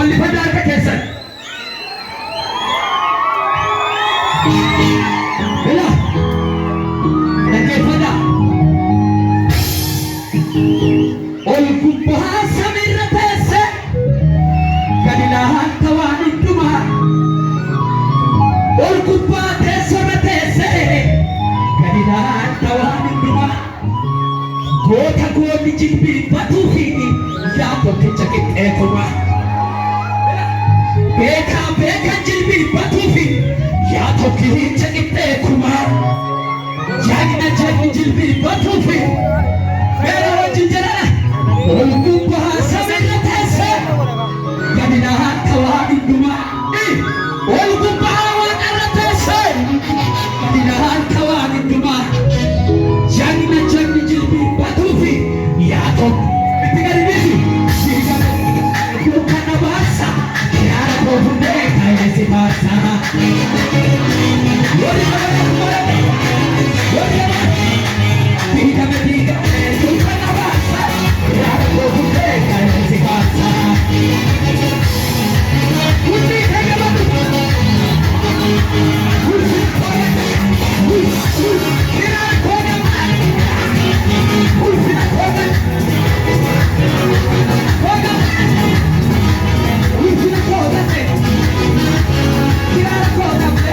Balifada harka keessan. Bela. Dhaggeeffadha. Ol gubbaa samiirra teesse gadi laata waan hundumaa. Ol gubbaa teessorra teesse gadi laata waan hundumaa. Goota goonni jilbiifatuu fi yaa tokkicha qixxeetuma. Beekaa jilbiifatuu fi yaa tokkicha qixxeetuma. Jaagna jilbiifatuu fi beera wajjin jedhana. Ol gubbaa samiirra teesse gadi laata waan hundumaa. Ol gubbaa waaqarra teesse gadi laata waan hundumaa. Jaagna jilbiifatuu fi yaa tokko itti gadi dhiisi. Dukkana baasa yaada koo hundee kaayesi baasa. Yoori dukkana baasa yaada koo hundee kaayesi baasa. Hundi eegalu. Hundi koolete. Kiraara koolete. Hundi koolete. Koolete. Hundi koolete. Kiraara koolete.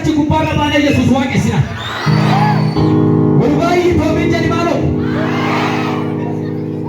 achi gubbaarra baanee Yesuus waaqessina.